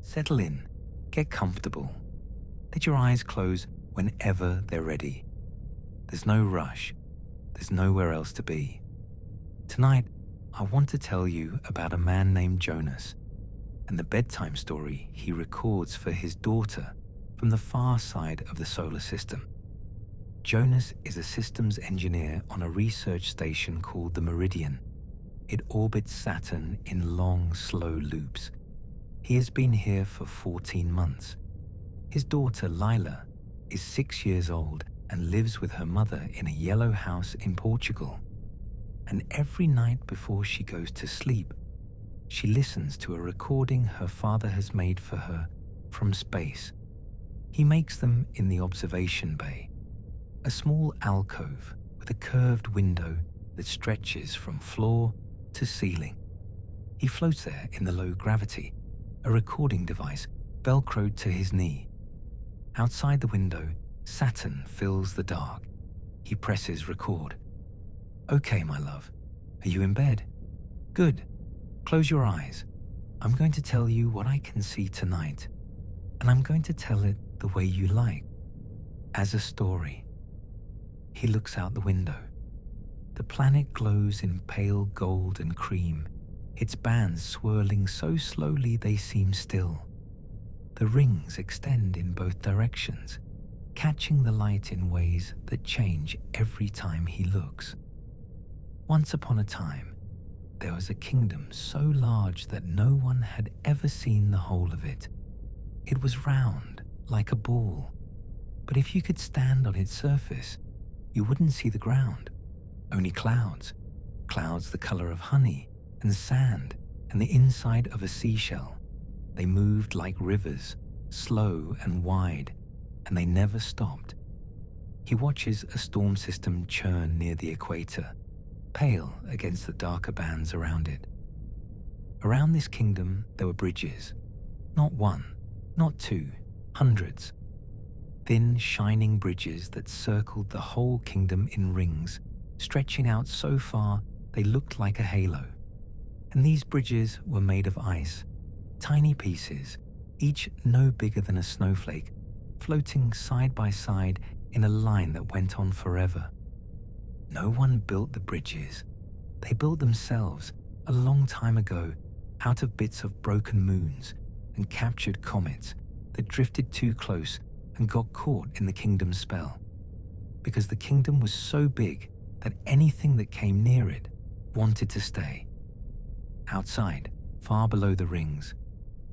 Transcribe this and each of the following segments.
Settle in, get comfortable. Let your eyes close whenever they're ready. There's no rush. There's nowhere else to be. Tonight, I want to tell you about a man named Jonas and the bedtime story he records for his daughter from the far side of the solar system. Jonas is a systems engineer on a research station called the Meridian. It orbits Saturn in long, slow loops. He has been here for 14 months. His daughter, Lila, is 6 years old and lives with her mother in a yellow house in Portugal. And every night before she goes to sleep, she listens to a recording her father has made for her from space. He makes them in the observation bay, a small alcove with a curved window that stretches from floor to ceiling. He floats there in the low gravity, a recording device velcroed to his knee. Outside the window, Saturn fills the dark. He presses record. Okay, my love, are you in bed? Good. Close your eyes. I'm going to tell you what I can see tonight, and I'm going to tell it the way you like, as a story. He looks out the window. The planet glows in pale gold and cream, its bands swirling so slowly they seem still. The rings extend in both directions, catching the light in ways that change every time he looks. Once upon a time, there was a kingdom so large that no one had ever seen the whole of it. It was round, like a ball, but if you could stand on its surface, you wouldn't see the ground, only clouds, clouds the color of honey and sand and the inside of a seashell. They moved like rivers, slow and wide, and they never stopped. He watches a storm system churn near the equator, pale against the darker bands around it. Around this kingdom there were bridges, not one, not two, hundreds. Thin, shining bridges that circled the whole kingdom in rings, stretching out so far they looked like a halo. And these bridges were made of ice, tiny pieces, each no bigger than a snowflake, floating side by side in a line that went on forever. No one built the bridges. They built themselves a long time ago out of bits of broken moons and captured comets that drifted too close and got caught in the kingdom's spell. Because the kingdom was so big that anything that came near it wanted to stay. Outside, far below the rings,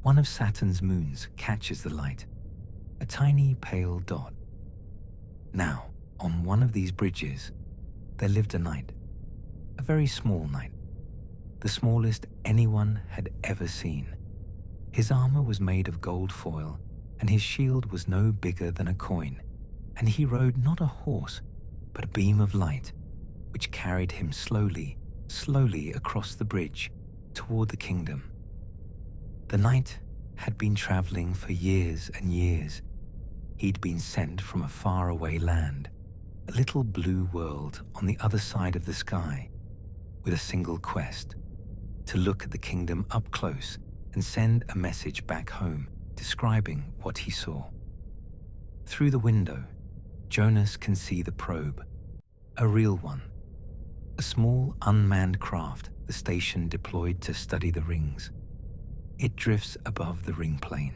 one of Saturn's moons catches the light, a tiny pale dot. Now, on one of these bridges, there lived a knight, a very small knight, the smallest anyone had ever seen. His armor was made of gold foil, and his shield was no bigger than a coin, and he rode not a horse, but a beam of light, which carried him slowly, slowly across the bridge toward the kingdom. The knight had been traveling for years and years. He'd been sent from a faraway land, a little blue world on the other side of the sky, with a single quest: to look at the kingdom up close and send a message back home describing what he saw. Through the window, Jonas can see the probe, a real one, a small unmanned craft the station deployed to study the rings. It drifts above the ring plane,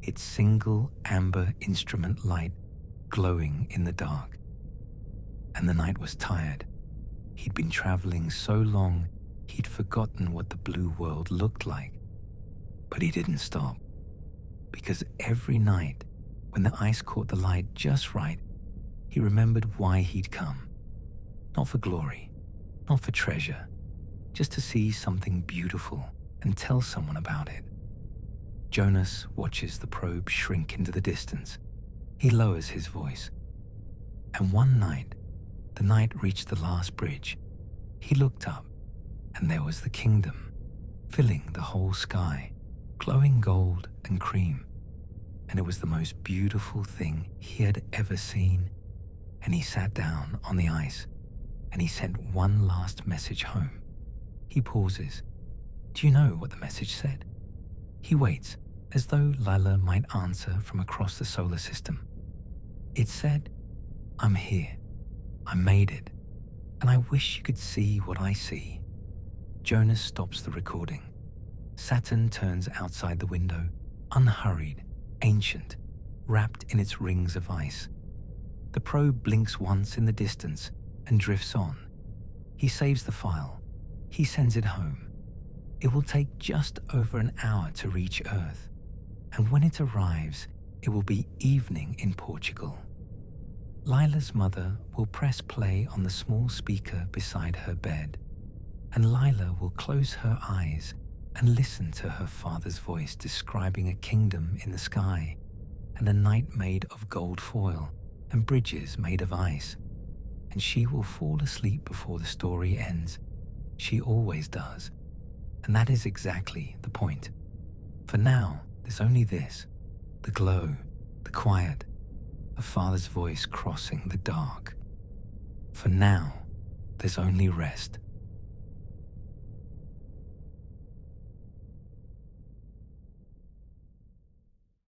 its single amber instrument light glowing in the dark. And the knight was tired. He'd been traveling so long, he'd forgotten what the blue world looked like. But he didn't stop, because every night, when the ice caught the light just right, he remembered why he'd come. Not for glory, not for treasure, just to see something beautiful and tell someone about it. Jonas watches the probe shrink into the distance. He lowers his voice. And one night, the knight reached the last bridge. He looked up, and there was the kingdom, filling the whole sky, glowing gold and cream. And it was the most beautiful thing he had ever seen. And he sat down on the ice, and he sent one last message home. He pauses. Do you know what the message said? He waits as though Lila might answer from across the solar system. It said, "I'm here. I made it. And I wish you could see what I see." Jonas stops the recording. Saturn turns outside the window, unhurried, ancient, wrapped in its rings of ice. The probe blinks once in the distance and drifts on. He saves the file. He sends it home. It will take just over an hour to reach Earth, and when it arrives, it will be evening in Portugal. Lila's mother will press play on the small speaker beside her bed, and Lila will close her eyes and listen to her father's voice describing a kingdom in the sky and a night made of gold foil and bridges made of ice. And she will fall asleep before the story ends. She always does. And that is exactly the point. For now, there's only this: the glow, the quiet, a father's voice crossing the dark. For now, there's only rest.